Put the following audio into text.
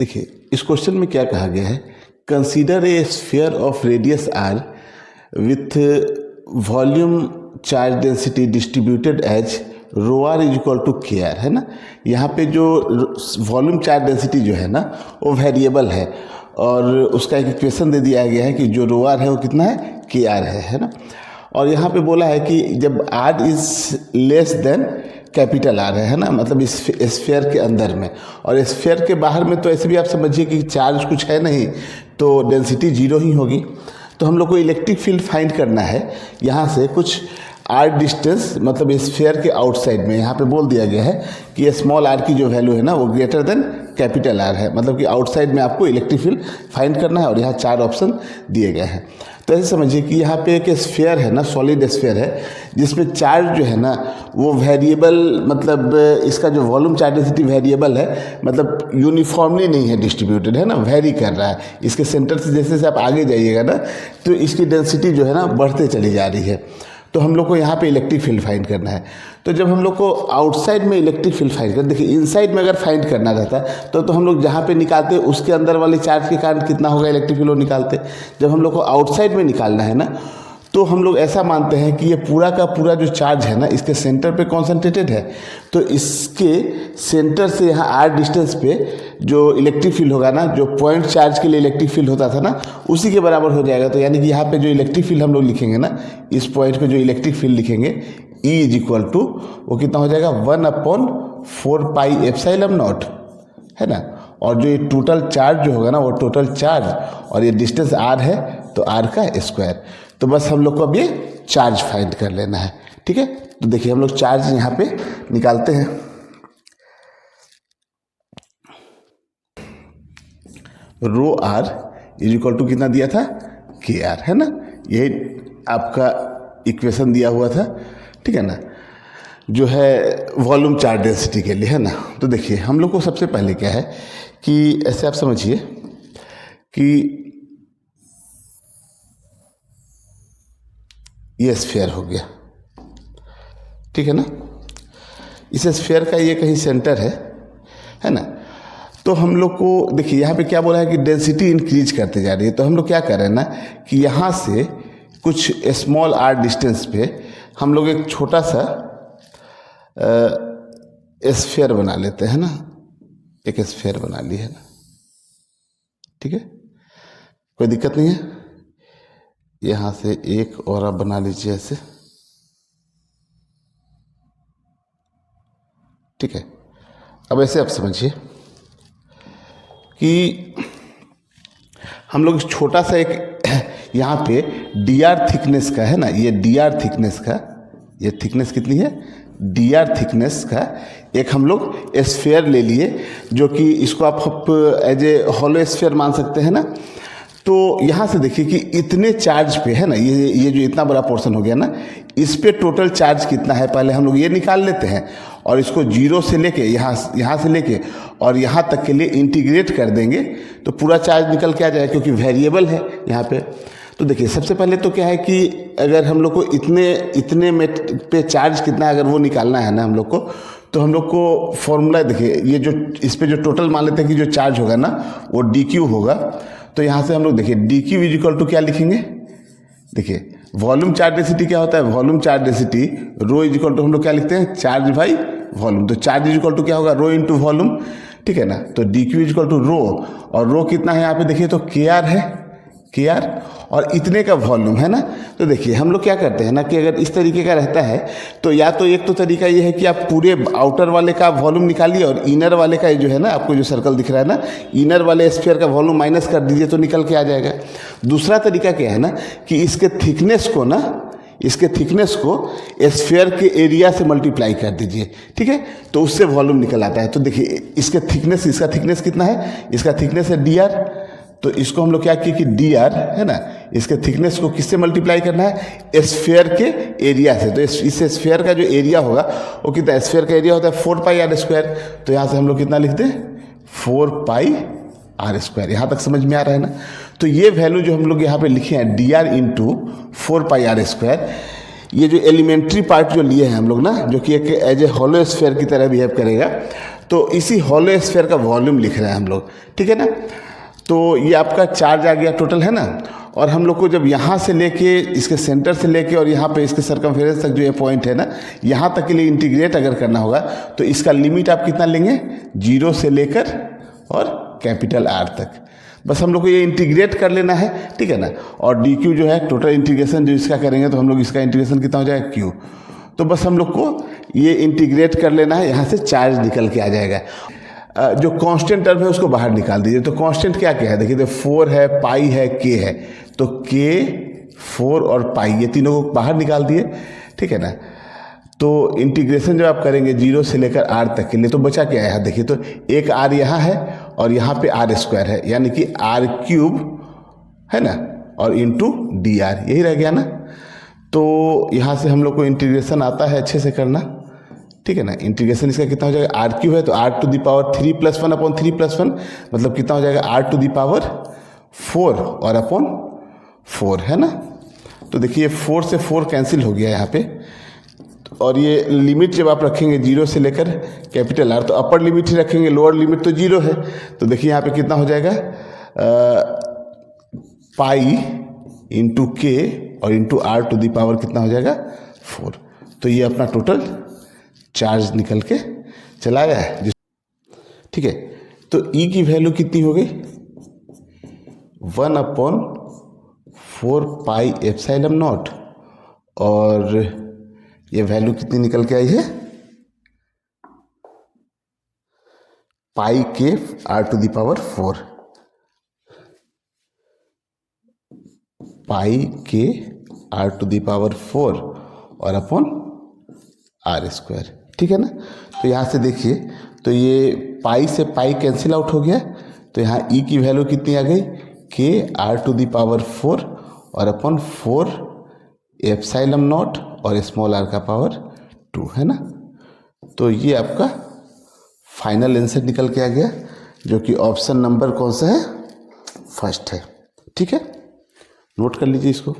देखिए इस क्वेश्चन में क्या कहा गया है, consider a sphere of radius R with volume charge density distributed as rho r is equal to k r, है ना। यहाँ पे जो वॉल्यूम चार्ज डेंसिटी जो है ना वो वेरिएबल है और उसका एक इक्वेशन दे दिया गया है कि जो रो आर है वो कितना है, के आर है ना। और यहाँ पे बोला है कि जब r is less than capital R है ना, मतलब इस स्फीयर के अंदर में, और स्फीयर के बाहर में तो ऐसे भी आप समझिए कि चार्ज कुछ है नहीं तो डेंसिटी जीरो ही होगी। तो हम लोग को इलेक्ट्रिक फील्ड फाइंड करना है यहाँ से कुछ आर डिस्टेंस, मतलब स्फीयर के आउटसाइड में। यहाँ पे बोल दिया गया है कि स्मॉल आर की जो वैल्यू है ना वो ग्रेटर देन कैपिटल आर है, मतलब कि आउटसाइड में आपको इलेक्ट्रिक फील्ड फाइंड करना है और यहाँ 4 ऑप्शन दिए गए हैं। तो ऐसे समझिए कि यहाँ पे एक स्फीयर है ना, सॉलिड स्फीयर है जिसमें चार्ज जो है ना वो वेरिएबल, मतलब इसका जो वॉल्यूम चार्ज डेंसिटी वेरिएबल है, मतलब यूनिफॉर्मली नहीं है डिस्ट्रीब्यूटेड, है ना, वेरी कर रहा है। इसके सेंटर से जैसे जैसे आप आगे जाइएगा ना तो इसकी डेंसिटी जो है ना बढ़ते चली जा रही है। तो हम लोग को यहाँ पे इलेक्ट्रिक फील्ड फाइंड करना है। तो जब हम लोग को आउटसाइड में इलेक्ट्रिक फील्ड फाइंड कर, देखिए इनसाइड में अगर फाइंड करना रहता तो हम लोग जहाँ पे निकालते उसके अंदर वाले चार्ज के कारण कितना होगा इलेक्ट्रिक फील्ड वो निकालते। जब हम लोग को आउटसाइड में निकालना है ना तो हम लोग ऐसा मानते हैं कि ये पूरा का पूरा जो चार्ज है ना इसके सेंटर पे कॉन्सेंट्रेटेड है, तो इसके सेंटर से यहाँ आर डिस्टेंस पे जो इलेक्ट्रिक फील्ड होगा ना, जो पॉइंट चार्ज के लिए इलेक्ट्रिक फील्ड होता था ना उसी के बराबर हो जाएगा। तो यानी कि यहाँ पे जो इलेक्ट्रिक फील्ड हम लोग लिखेंगे ना, इस पॉइंट पे जो इलेक्ट्रिक फील्ड लिखेंगे E इज इक्वल टू वो कितना हो जाएगा 1/4 पाई एप्सिलॉन नॉट, है ना। और जो ये टोटल चार्ज जो होगा ना वो टोटल चार्ज, और ये डिस्टेंस आर है तो आर का स्क्वायर। तो बस हम लोग को अब ये चार्ज फाइंड कर लेना है, ठीक है। तो देखिए हम लोग चार्ज यहाँ पे निकालते हैं। रो आर इज इक्वल टू कितना दिया था, के आर, है ना। ये आपका इक्वेशन दिया हुआ था, ठीक है ना, जो है वॉल्यूम चार्ज डेंसिटी के लिए, है ना। तो देखिए हम लोग को सबसे पहले क्या है कि ऐसे आप समझिए कि ये स्फीयर हो गया, ठीक है ना। इस स्फीयर का ये कहीं सेंटर है ना। तो हम लोग को देखिए यहाँ पे क्या बोला है कि डेंसिटी इंक्रीज करते जा रही है। तो हम लोग क्या कर रहे हैं ना कि यहाँ से कुछ स्मॉल आर डिस्टेंस पे हम लोग एक छोटा सा स्फीयर बना लेते हैं ना, एक स्फीयर बना ली है ना, ठीक है, कोई दिक्कत नहीं है। यहाँ से एक और आप बना लीजिए ऐसे, ठीक है। अब ऐसे आप समझिए कि हम लोग छोटा सा एक यहाँ पे डी आर थिकनेस का है ना, ये डी आर थिकनेस का, ये थिकनेस कितनी है, डी आर थिकनेस का एक हम लोग स्फीयर ले लिए, जो कि इसको आप एज ए हॉलो स्फीयर मान सकते हैं ना। तो यहाँ से देखिए कि इतने चार्ज पे है ना, ये जो इतना बड़ा पोर्शन हो गया ना, इस पे टोटल चार्ज कितना है पहले हम लोग ये निकाल लेते हैं और इसको जीरो से लेके यहाँ से लेके और यहाँ तक के लिए इंटीग्रेट कर देंगे तो पूरा चार्ज निकल के आ जाएगा, क्योंकि वेरिएबल है यहाँ पे। तो देखिए सबसे पहले तो क्या है कि अगर हम लोग को इतने में पे चार्ज कितना है अगर वो निकालना है ना हम लोग को, तो हम लोग को फॉर्मूला देखिए, ये जो इस पे जो टोटल मान लेते हैं कि जो चार्ज होगा ना वो डी क्यू होगा। तो यहाँ से हम लोग देखिए D Q is equal to क्या लिखेंगे, देखिए वॉल्यूम चार्ज डेंसिटी क्या होता है, volume charge density rho is equal to हम लोग क्या लिखते हैं, चार्ज बाई वॉल्यूम। तो चार्ज इज इक्वल टू क्या होगा, रो इंटू वॉल्यूम, ठीक है ना। तो D Q is equal to rho, और रो कितना है यहाँ पे देखिए तो के आर है, के आर, और इतने का वॉल्यूम है ना। तो देखिए हम लोग क्या करते हैं ना कि अगर इस तरीके का रहता है तो या तो एक तो तरीका ये है कि आप पूरे आउटर वाले का वॉल्यूम निकालिए और इनर वाले का जो है ना, आपको जो सर्कल दिख रहा है ना, इनर वाले स्फीयर का वॉल्यूम माइनस कर दीजिए तो निकल के आ जाएगा। दूसरा तरीका क्या है ना कि इसके थिकनेस को स्फीयर के एरिया से मल्टीप्लाई कर दीजिए, ठीक है, तो उससे वॉल्यूम निकल आता है। तो देखिए इसका थिकनेस कितना है, इसका थिकनेस है डी आर। तो इसको हम लोग क्या किए कि डी आर है ना, इसके थिकनेस को किससे मल्टीप्लाई करना है, स्फीयर के एरिया से। तो इस स्फीयर का जो एरिया होगा वो कितना, स्फीयर का एरिया होता है 4 पाई आर स्क्वायर। तो यहाँ से हम लोग कितना लिखते हैं 4 पाई आर स्क्वायर। यहाँ तक समझ में आ रहा है ना। तो ये वैल्यू जो हम लोग यहाँ पे लिखे हैं d r into 4 pi r square, ये जो एलिमेंट्री पार्ट जो लिए हैं हम लोग ना, जो कि एक एज ए हॉलो स्फीयर की तरह बिहेव करेगा, तो इसी हॉलो स्फीयर का वॉल्यूम लिख रहे हैं हम लोग, ठीक है ना। तो ये आपका चार्ज आ गया टोटल, है ना। और हम लोग को जब यहाँ से लेके इसके सेंटर से लेके और यहाँ पे इसके सर्कमफेरेंस तक जो ये पॉइंट है ना, यहाँ तक के लिए इंटीग्रेट अगर करना होगा तो इसका लिमिट आप कितना लेंगे, 0 से लेकर और कैपिटल R तक। बस हम लोग को ये इंटीग्रेट कर लेना है, ठीक है ना। और डी क्यू जो है टोटल इंटीग्रेशन जो इसका करेंगे तो हम लोग इसका इंटीग्रेशन कितना हो जाएगा, क्यू। तो बस हम लोग को ये इंटीग्रेट कर लेना है, यहाँ से चार्ज निकल के आ जाएगा। जो कांस्टेंट टर्म है उसको बाहर निकाल दीजिए। तो कांस्टेंट क्या क्या है, देखिए तो 4 है, पाई है, के है। तो के, 4 और पाई ये तीनों को बाहर निकाल दिए, ठीक है ना। तो इंटीग्रेशन जब आप करेंगे 0 से लेकर R तक के लिए तो बचा क्या है यहाँ, देखिए तो एक R यहाँ है और यहाँ पे R² है, यानी कि R³ है ना, और इंटू DR, यही रह गया ना। तो यहाँ से हम लोग को इंटीग्रेशन आता है अच्छे से करना, ठीक है ना। इंटीग्रेशन इसका कितना हो जाएगा, R³ है तो R⁻³ + 1 अपॉन 3 + 1 मतलब कितना हो जाएगा, R⁻4 और अपॉन 4, है ना। तो देखिए 4 से 4 कैंसिल हो गया यहाँ पे। और ये लिमिट जब आप रखेंगे 0 से लेकर कैपिटल R, तो अपर लिमिट ही रखेंगे, लोअर लिमिट तो 0 है। तो देखिए यहाँ पे कितना हो जाएगा, पाई इंटू के और इंटू R⁻, कितना हो जाएगा, 4। तो ये अपना टोटल चार्ज निकल के चला गया है, ठीक है। तो E की वैल्यू कितनी हो गई, 1/4 पाई एप्सिलॉन नॉट, और ये वैल्यू कितनी निकल के आई है, पाई के R⁻4, पाई के R⁻4 और अपॉन R², ठीक है ना। तो यहाँ से देखिए तो ये पाई से पाई कैंसिल आउट हो गया, तो यहाँ E की वैल्यू कितनी आ गई, के R⁻4 और अपॉन 4 एप्सिलॉन नॉट और स्मॉल r का पावर 2, है ना। तो ये आपका फाइनल आंसर निकल के आ गया, जो कि ऑप्शन नंबर कौन सा है, फर्स्ट है, ठीक है। नोट कर लीजिए इसको।